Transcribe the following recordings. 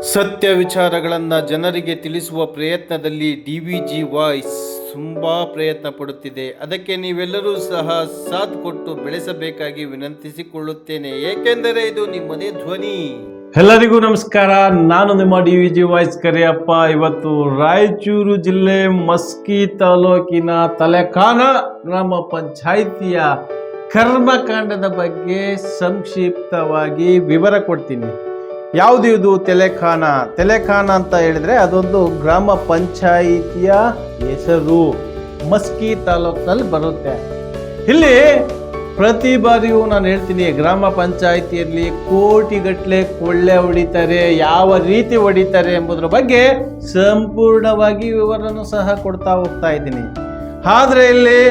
ಸತ್ಯ ವಿಚಾರಗಳನ್ನು ಜನರಿಗೆ ತಿಳಿಸುವ ಪ್ರಯತ್ನದಲ್ಲಿ DVG ವಾಯ್ಸ್ ತುಂಬ ಪ್ರಯತ್ನ ಪಡುತ್ತಿದೆ. ಅದಕ್ಕೆ ನೀವೆಲ್ಲರೂ ಸಹ ಸಾಥ್ ಕೊಟ್ಟು ಬೆಳೆಸಬೇಕಾಗಿ ವಿನಂತಿಸಿಕೊಳ್ಳುತ್ತೇನೆ, ಏಕೆಂದರೆ ಇದು ನಿಮ್ಮದೇ ಧ್ವನಿ. ಎಲ್ಲರಿಗೂ ನಮಸ್ಕಾರ. ನಾನು ನಿಮ್ಮ DVG ವಾಯ್ಸ್ ಕರಿಯಪ್ಪ. ಇವತ್ತು ರಾಯಚೂರು ಜಿಲ್ಲೆ ಮಸ್ಕಿ ತಾಲೂಕಿನ ತಲೆಖಾನ ಗ್ರಾಮ ಪಂಚಾಯಿತಿಯ ಕರ್ಮಕಾಂಡದ ಬಗ್ಗೆ ಸಂಕ್ಷಿಪ್ತವಾಗಿ ವಿವರ ಕೊಡ್ತೀನಿ. ಯಾವುದು ಇದು ತೆಲೆಖಾನ ಅಂತ ಹೇಳಿದ್ರೆ ಅದೊಂದು ಗ್ರಾಮ ಪಂಚಾಯಿತಿಯ ಹೆಸರು, ಮಸ್ಕಿ ತಾಲೂಕಿನಲ್ಲಿ ಬರುತ್ತೆ. ಇಲ್ಲಿ ಪ್ರತಿ ಬಾರಿಯೂ ನಾನು ಹೇಳ್ತೀನಿ, ಗ್ರಾಮ ಪಂಚಾಯಿತಿಯಲ್ಲಿ ಕೋಟಿಗಟ್ಟಲೆ ಕೊಳ್ಳೆ ಹೊಡಿತಾರೆ, ಯಾವ ರೀತಿ ಹೊಡಿತಾರೆ ಎಂಬುದರ ಬಗ್ಗೆ ಸಂಪೂರ್ಣವಾಗಿ ವಿವರನ್ನು ಸಹ ಕೊಡ್ತಾ ಹೋಗ್ತಾ ಇದ್ದೀನಿ. ಆದ್ರೆ ಇಲ್ಲಿ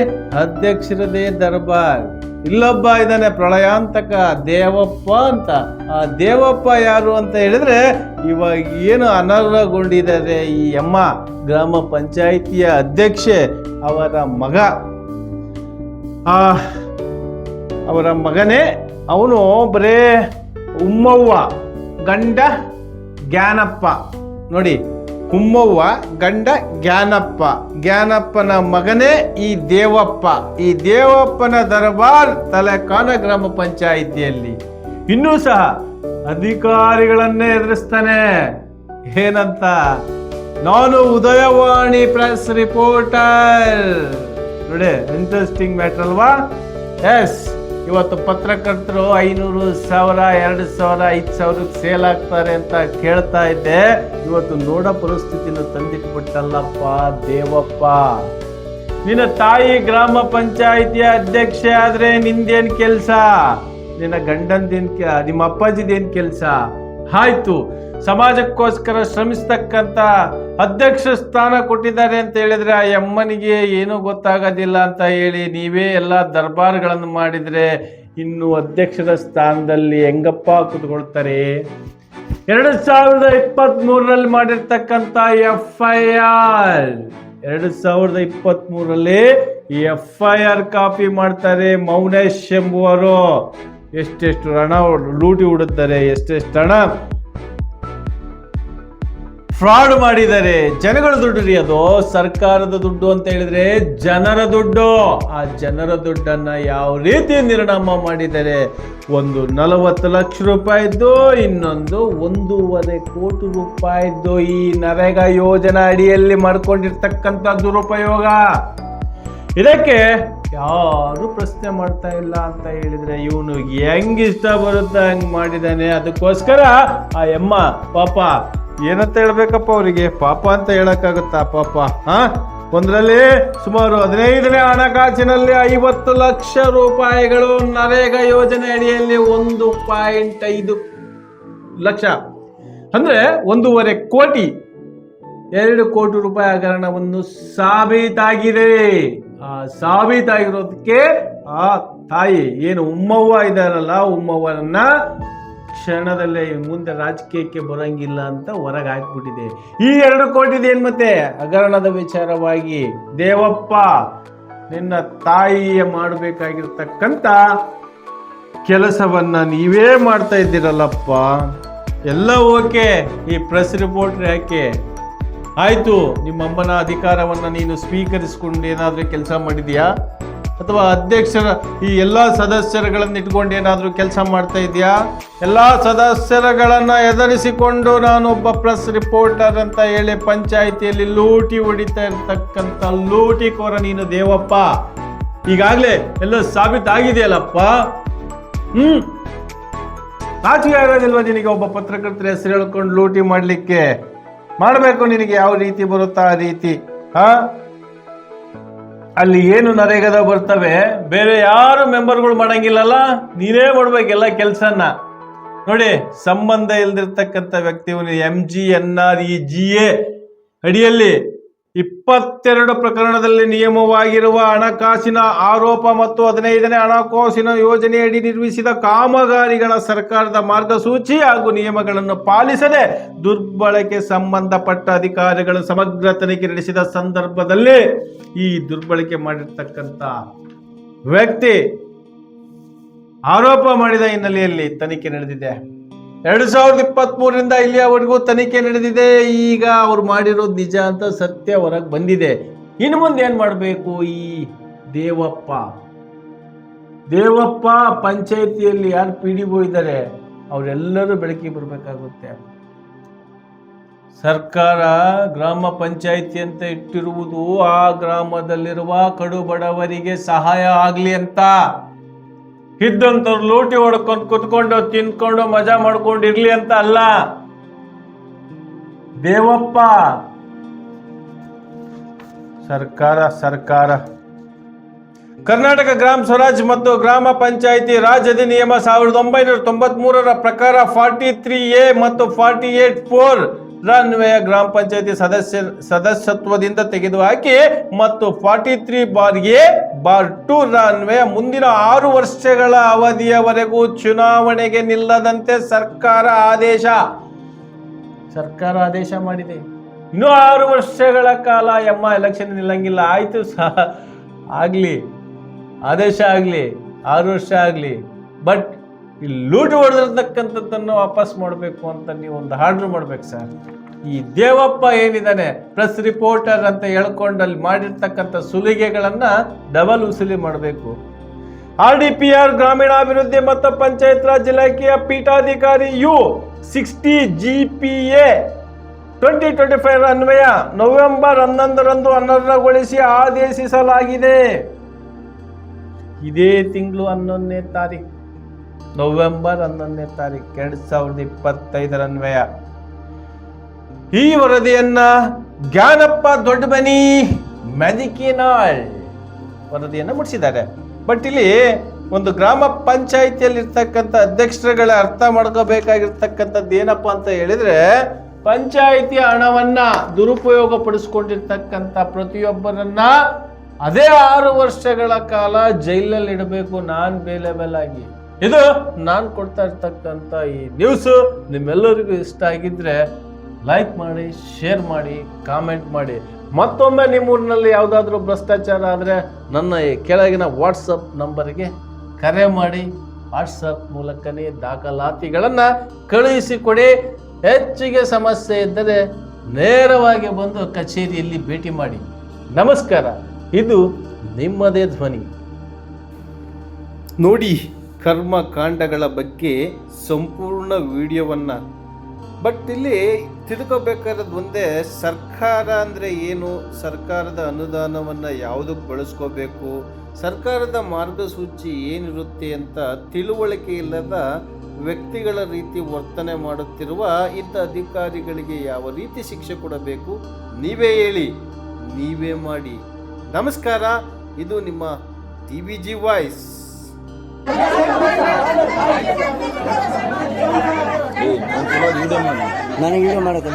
ಅಧ್ಯಕ್ಷರದೇ ದರ್ಬಾರ್. ಇಲ್ಲೊಬ್ಬ ಇದ್ದಾನೆ ಪ್ರಳಯಾಂತಕ ದೇವಪ್ಪ ಅಂತ. ಆ ದೇವಪ್ಪ ಯಾರು ಅಂತ ಹೇಳಿದ್ರೆ, ಇವಾಗ ಏನು ಅನರ್ಹಗೊಂಡಿದ್ದಾರೆ ಈ ಅಮ್ಮ ಗ್ರಾಮ ಪಂಚಾಯಿತಿಯ ಅಧ್ಯಕ್ಷೆ, ಅವರ ಮಗನೇ ಅವನು. ಬರೇ ಉಮ್ಮವ್ವ ಗಂಡ ಜ್ಞಾನಪ್ಪ ನೋಡಿ, ಉಮ್ಮವ್ವ ಗಂಡ ಜ್ಞಾನಪ್ಪನ ಮಗನೇ ಈ ದೇವಪ್ಪ. ಈ ದೇವಪ್ಪನ ದರ್ಬಾರ್ ತಲೆಖಾನ ಗ್ರಾಮ ಪಂಚಾಯಿತಿಯಲ್ಲಿ. ಇನ್ನೂ ಸಹ ಅಧಿಕಾರಿಗಳನ್ನೇ ಎದುರಿಸ್ತಾನೆ. ಏನಂತ? ನಾನು ಉದಯವಾಣಿ ಪ್ರೆಸ್ ರಿಪೋರ್ಟರ್. ನೋಡಿ, ಇಂಟ್ರೆಸ್ಟಿಂಗ್ ಮ್ಯಾಟರ್ ಅಲ್ವಾ? ಎಸ್, ಇವತ್ತು ಪತ್ರಕರ್ತರು 500, 1000, 2000, 5000 ಸೇಲ್ ಆಗ್ತಾರೆ ಅಂತ ಕೇಳ್ತಾ ಇದ್ದೆ. ಇವತ್ತು ನೋಡೋ ಪರಿಸ್ಥಿತಿನ ತಂದಿಟ್ಬಿಟ್ಟಲ್ಲಪ್ಪ ದೇವಪ್ಪ. ನಿನ್ನ ತಾಯಿ ಗ್ರಾಮ ಪಂಚಾಯಿತಿಯ ಅಧ್ಯಕ್ಷೆ ಆದ್ರೆ ನಿಂದೇನ್ ಕೆಲ್ಸ? ನಿನ್ನ ಗಂಡಂದೇನ್, ನಿಮ್ಮ ಅಪ್ಪಾಜಿದೇನ್ ಕೆಲ್ಸ? ಆಯ್ತು, ಸಮಾಜಕ್ಕೋಸ್ಕರ ಶ್ರಮಿಸ್ತಕ್ಕಂತ ಅಧ್ಯಕ್ಷ ಸ್ಥಾನ ಕೊಟ್ಟಿದ್ದಾರೆ ಅಂತ ಹೇಳಿದ್ರೆ ಆ ಅಮ್ಮನಿಗೆ ಏನೂ ಗೊತ್ತಾಗೋದಿಲ್ಲ ಅಂತ ಹೇಳಿ ನೀವೇ ಎಲ್ಲ ದರ್ಬಾರ್ಗಳನ್ನು ಮಾಡಿದ್ರೆ ಇನ್ನು ಅಧ್ಯಕ್ಷರ ಸ್ಥಾನದಲ್ಲಿ ಹೆಂಗಪ್ಪ ಕುತ್ಕೊಳ್ತಾರೆ? 2023ರಲ್ಲಿ ಮಾಡಿರ್ತಕ್ಕಂಥ FIR, 2023ರಲ್ಲಿ FIR ಕಾಪಿ ಮಾಡ್ತಾರೆ. ಮೌನೇಶ್ ಎಂಬುವರು ಎಷ್ಟೆಷ್ಟು ಹಣ ಲೂಟಿ ಹೊಡುತ್ತಾರೆ, ಎಷ್ಟೆಷ್ಟು ಹಣ ಫ್ರಾಡ್ ಮಾಡಿದ್ದಾರೆ. ಜನಗಳ ದುಡ್ಡು ರೀ ಅದು, ಸರ್ಕಾರದ ದುಡ್ಡು ಅಂತ ಹೇಳಿದ್ರೆ ಜನರ ದುಡ್ಡು. ಆ ಜನರ ದುಡ್ಡನ್ನ ಯಾವ ರೀತಿ ನಿರ್ನಾಮ ಮಾಡಿದ್ದಾರೆ? ಒಂದು 40 ಲಕ್ಷ ರೂಪಾಯಿದ್ದು, ಇನ್ನೊಂದು 1.5 ಕೋಟಿ ರೂಪಾಯಿದ್ದು ಈ ನರೇಗಾ ಯೋಜನಾ ಅಡಿಯಲ್ಲಿ ಮಾಡ್ಕೊಂಡಿರ್ತಕ್ಕಂಥ ದುರುಪಯೋಗ. ಇದಕ್ಕೆ ಯಾರು ಪ್ರಶ್ನೆ ಮಾಡ್ತಾ ಇಲ್ಲ ಅಂತ ಹೇಳಿದ್ರೆ ಇವನು ಹೆಂಗ್ ಇಷ್ಟ ಬರುತ್ತೆ ಹಂಗ್ ಮಾಡಿದ್ದಾನೆ. ಅದಕ್ಕೋಸ್ಕರ ಆ ಅಮ್ಮ ಪಾಪ ಏನಂತ ಹೇಳ್ಬೇಕಪ್ಪ ಅವರಿಗೆ? ಪಾಪ ಅಂತ ಹೇಳಕ್ಕಾಗತ್ತಾ? ಪಾಪ. ಒಂದರಲ್ಲಿ ಸುಮಾರು 15ನೇ ಹಣಕಾಸಿನಲ್ಲಿ 50 ಲಕ್ಷ ರೂಪಾಯಿಗಳು ನರೇಗಾ ಯೋಜನೆ ಅಡಿಯಲ್ಲಿ 1.5 ಲಕ್ಷ ಅಂದ್ರೆ 1.5 ಕೋಟಿ, 2 ಕೋಟಿ ರೂಪಾಯಿ ಹಗರಣವನ್ನು ಸಾಬೀತಾಗಿದೆ. ಆ ಸಾಬೀತಾಗಿರೋದಕ್ಕೆ ಆ ತಾಯಿ ಏನು ಉಮ್ಮವ್ವ ಇದ್ದಾರಲ್ಲ, ಉಮ್ಮವ್ವನನ್ನ ಕ್ಷಣದಲ್ಲೇ ಮುಂದೆ ರಾಜಕೀಯಕ್ಕೆ ಬರಂಗಿಲ್ಲ ಅಂತ ಹೊರಗೆ ಹಾಕ್ಬಿಟ್ಟಿದೆ. ಈ 2 ಕೋಟಿದೇನ್ ಮತ್ತೆ ಹಗರಣದ ವಿಚಾರವಾಗಿ ದೇವಪ್ಪ ನಿನ್ನ ತಾಯಿಯ ಮಾಡಬೇಕಾಗಿರ್ತಕ್ಕಂಥ ಕೆಲಸವನ್ನ ನೀವೇ ಮಾಡ್ತಾ ಇದ್ದೀರಲ್ಲಪ್ಪ. ಎಲ್ಲ ಓಕೆ, ಈ ಪ್ರೆಸ್ ರಿಪೋರ್ಟರ್ ಯಾಕೆ? ಆಯ್ತು, ನಿಮ್ಮಮ್ಮನ ಅಧಿಕಾರವನ್ನ ನೀನು ಸ್ವೀಕರಿಸಿಕೊಂಡು ಏನಾದ್ರೂ ಕೆಲಸ ಮಾಡಿದ್ಯಾ? ಅಥವಾ ಅಧ್ಯಕ್ಷರ ಈ ಎಲ್ಲ ಸದಸ್ಯರುಗಳನ್ನು ಇಟ್ಕೊಂಡು ಏನಾದರೂ ಕೆಲಸ ಮಾಡ್ತಾ ಇದೆಯಾ? ಎಲ್ಲ ಸದಸ್ಯರುಗಳನ್ನು ಎದುರಿಸಿಕೊಂಡು ನಾನೊಬ್ಬ ಪ್ರೆಸ್ ರಿಪೋರ್ಟರ್ ಅಂತ ಹೇಳಿ ಪಂಚಾಯಿತಿಯಲ್ಲಿ ಲೂಟಿ ಹೊಡಿತಾ ಇರ್ತಕ್ಕಂಥ ಲೂಟಿಕೋರ ನೀನು ದೇವಪ್ಪ. ಈಗಾಗಲೇ ಎಲ್ಲ ಸಾಬೀತಾಗಿದೆಯಲ್ಲಪ್ಪ. ನಾಚಿಕೆ ಆಗೋದಿಲ್ವ ನಿನಗೆ? ಒಬ್ಬ ಪತ್ರಕರ್ತರ ಹೆಸರು ಹೇಳ್ಕೊಂಡು ಲೂಟಿ ಮಾಡಲಿಕ್ಕೆ ಮಾಡಬೇಕು. ನಿನಗೆ ಯಾವ ರೀತಿ ಬರುತ್ತಾ ಆ ರೀತಿ. ಅಲ್ಲಿ ಏನು ನರೇಗಾದ ಬರ್ತವೆ, ಬೇರೆ ಯಾರು ಮೆಂಬರ್ಗಳು ಮಾಡಂಗಿಲ್ಲಲ್ಲ, ನೀನೇ ಮಾಡ್ಬೇಕೆಲ್ಲ ಕೆಲ್ಸನ. ನೋಡಿ, ಸಂಬಂಧ ಇಲ್ದಿರ್ತಕ್ಕಂಥ ವ್ಯಕ್ತಿ MGNREGA ಅಡಿಯಲ್ಲಿ 22 ಪ್ರಕರಣದಲ್ಲಿ ನಿಯಮವಾಗಿರುವ ಹಣಕಾಸಿನ ಆರೋಪ ಮತ್ತು 15ನೇ ಹಣಕಾಸಿನ ಯೋಜನೆಯಡಿ ನಿರ್ಮಿಸಿದ ಕಾಮಗಾರಿಗಳ ಸರ್ಕಾರದ ಮಾರ್ಗಸೂಚಿ ಹಾಗೂ ನಿಯಮಗಳನ್ನು ಪಾಲಿಸದೆ ದುರ್ಬಳಕೆ ಸಂಬಂಧಪಟ್ಟ ಅಧಿಕಾರಿಗಳು ಸಮಗ್ರ ತನಿಖೆ ನಡೆಸಿದ ಸಂದರ್ಭದಲ್ಲಿ ಈ ದುರ್ಬಳಕೆ ಮಾಡಿರ್ತಕ್ಕಂಥ ವ್ಯಕ್ತಿ ಆರೋಪ ಮಾಡಿದ ಹಿನ್ನೆಲೆಯಲ್ಲಿ ತನಿಖೆ ನಡೆದಿದೆ. 2023ರಿಂದ ಇಲ್ಲಿಯವರೆಗೂ ತನಿಖೆ ನಡೆದಿದೆ. ಈಗ ಅವ್ರು ಮಾಡಿರೋದು ನಿಜ ಅಂತ ಸತ್ಯ ಹೊರಗೆ ಬಂದಿದೆ. ಇನ್ನು ಮುಂದೆ ಏನ್ ಮಾಡಬೇಕು? ಈ ದೇವಪ್ಪ ಪಂಚಾಯಿತಿಯಲ್ಲಿ ಯಾರು PDO ಇದ್ದಾರೆ ಅವರೆಲ್ಲರೂ ಬೆಳಕಿಗೆ ಬರಬೇಕಾಗುತ್ತೆ. ಸರ್ಕಾರ ಗ್ರಾಮ ಪಂಚಾಯಿತಿ ಅಂತ ಇಟ್ಟಿರುವುದು ಆ ಗ್ರಾಮದಲ್ಲಿರುವ ಕಡು ಬಡವರಿಗೆ ಸಹಾಯ ಆಗ್ಲಿ ಅಂತ. ಇದ್ದಂಥವ್ರು ಲೂಟಿ ಹೊಡ್ಕೊಂಡು ಕುತ್ಕೊಂಡು ತಿನ್ಕೊಂಡು ಮಜಾ ಮಾಡ್ಕೊಂಡು ಇರ್ಲಿ ಅಂತ ಅಲ್ಲ. ದೇವಪ್ಪ ಸರ್ಕಾರ ಕರ್ನಾಟಕ ಗ್ರಾಮ ಸ್ವರಾಜ್ ಮತ್ತು ಗ್ರಾಮ ಪಂಚಾಯಿತಿ ರಾಜ್ ಅಧಿನಿಯಮ 1993ರ ಪ್ರಕಾರ 43A ಮತ್ತು 48(4) ಅನ್ವಯ ಗ್ರಾಮ ಪಂಚಾಯಿತಿ ಸದಸ್ಯತ್ವದಿಂದ ತೆಗೆದುಹಾಕಿ ಮತ್ತು 43(A)(2) ಅನ್ವಯ ಮುಂದಿನ 6 ವರ್ಷಗಳ ಅವಧಿಯವರೆಗೂ ಚುನಾವಣೆಗೆ ನಿಲ್ಲದಂತೆ ಸರ್ಕಾರ ಆದೇಶ ಮಾಡಿದೆ. ಇನ್ನು 6 ವರ್ಷಗಳ ಕಾಲ ಎಲೆಕ್ಷನ್ ನಿಲ್ಲಂಗಿಲ್ಲ. ಆಯ್ತು ಆಗ್ಲಿ, ಆದೇಶ ಆಗ್ಲಿ, 6 ವರ್ಷ ಆಗ್ಲಿ, ಬಟ್ ಈ ಲೂಟಿ ಹೊಡೆದಿರ್ತಕ್ಕಂಥದ್ದನ್ನು ವಾಪಸ್ ಮಾಡಬೇಕು ಅಂತ ನೀವು ಒಂದು ಆರ್ಡರ್ ಮಾಡ್ಬೇಕು ಸರ್. ಈ ದೇವಪ್ಪ ಏನಿದ್ದಾನೆ ಪ್ರೆಸ್ ರಿಪೋರ್ಟರ್ ಅಂತ ಹೇಳ್ಕೊಂಡು ಅಲ್ಲಿ ಮಾಡಿರ್ತಕ್ಕಂಥ ಸುಲಿಗೆಗಳನ್ನ ಡಬಲ್ ಉಸುಲಿ ಮಾಡಬೇಕು. RDPR ಗ್ರಾಮೀಣಾಭಿವೃದ್ಧಿ ಮತ್ತು ಪಂಚಾಯತ್ ರಾಜ್ ಇಲಾಖೆಯ ಪೀಠಾಧಿಕಾರಿ U60 GPA 2025 ಅನ್ವಯ ನವೆಂಬರ್ 11ರಂದು ಅನರ್ಹಗೊಳಿಸಿ ಆದೇಶಿಸಲಾಗಿದೆ. ಇದೇ ತಿಂಗಳು 11ನೇ ತಾರೀಕು, ನವೆಂಬರ್ 11ನೇ ತಾರೀಕು 2025 ಅನ್ವಯ ಈ ವರದಿಯನ್ನ ಜ್ಞಾನಪ್ಪ ದೊಡ್ಡಮನಿ ಮೆದಿಕಿನಾಳ್ ವರದಿಯನ್ನು ಮುಟ್ಟಿಸಿದ್ದಾರೆ. ಬಟ್ ಇಲ್ಲಿ ಒಂದು ಗ್ರಾಮ ಪಂಚಾಯಿತಿಯಲ್ಲಿ ಇರ್ತಕ್ಕಂಥ ಅಧ್ಯಕ್ಷರುಗಳ ಅರ್ಥ ಮಾಡ್ಕೋಬೇಕಾಗಿರ್ತಕ್ಕಂಥದ್ದು ಏನಪ್ಪ ಅಂತ ಹೇಳಿದ್ರೆ, ಪಂಚಾಯಿತಿ ಹಣವನ್ನ ದುರುಪಯೋಗ ಪಡಿಸ್ಕೊಂಡಿರ್ತಕ್ಕಂಥ ಪ್ರತಿಯೊಬ್ಬರನ್ನ ಅದೇ 6 ವರ್ಷಗಳ ಕಾಲ ಜೈಲಲ್ಲಿ ಇಡಬೇಕು, ನಾನ್ ಬೇಲೆಬಲ್ ಆಗಿ. ಇದು ನಾನು ಕೊಡ್ತಾ ಇರ್ತಕ್ಕಂಥ ಈ ನ್ಯೂಸ್ ನಿಮ್ಮೆಲ್ಲರಿಗೂ ಇಷ್ಟ ಆಗಿದ್ರೆ ಲೈಕ್ ಮಾಡಿ, ಶೇರ್ ಮಾಡಿ, ಕಾಮೆಂಟ್ ಮಾಡಿ. ಮತ್ತೊಮ್ಮೆ ನಿಮ್ಮೂರಿನಲ್ಲಿ ಯಾವುದಾದ್ರೂ ಭ್ರಷ್ಟಾಚಾರ ಆದರೆ ನನ್ನ ಈ ಕೆಳಗಿನ ವಾಟ್ಸಪ್ ನಂಬರ್ಗೆ ಕರೆ ಮಾಡಿ, ವಾಟ್ಸಪ್ ಮೂಲಕನೇ ದಾಖಲಾತಿಗಳನ್ನು ಕಳುಹಿಸಿಕೊಡಿ. ಹೆಚ್ಚಿಗೆ ಸಮಸ್ಯೆ ಇದ್ದರೆ ನೇರವಾಗಿ ಬಂದು ಕಚೇರಿಯಲ್ಲಿ ಭೇಟಿ ಮಾಡಿ. ನಮಸ್ಕಾರ. ಇದು ನಿಮ್ಮದೇ ಧ್ವನಿ. ನೋಡಿ ಕರ್ಮಕಾಂಡಗಳ ಬಗ್ಗೆ ಸಂಪೂರ್ಣ ವಿಡಿಯೋವನ್ನು. ಬಟ್ ಇಲ್ಲಿ ತಿಳ್ಕೊಬೇಕಾದ್ರೆ ಒಂದೇ, ಸರ್ಕಾರ ಅಂದರೆ ಏನು, ಸರ್ಕಾರದ ಅನುದಾನವನ್ನು ಯಾವುದಕ್ಕೆ ಬಳಸ್ಕೋಬೇಕು, ಸರ್ಕಾರದ ಮಾರ್ಗಸೂಚಿ ಏನಿರುತ್ತೆ ಅಂತ ತಿಳುವಳಿಕೆ ಇಲ್ಲದ ವ್ಯಕ್ತಿಗಳ ರೀತಿ ವರ್ತನೆ ಮಾಡುತ್ತಿರುವ ಇಂಥ ಅಧಿಕಾರಿಗಳಿಗೆ ಯಾವ ರೀತಿ ಶಿಕ್ಷೆ ಕೊಡಬೇಕು ನೀವೇ ಹೇಳಿ, ನೀವೇ ಮಾಡಿ. ನಮಸ್ಕಾರ. ಇದು ನಿಮ್ಮ TVG ವಾಯ್ಸ್. ನನಗೆ ವಿಡಿಯೋ ಮಾಡೋದು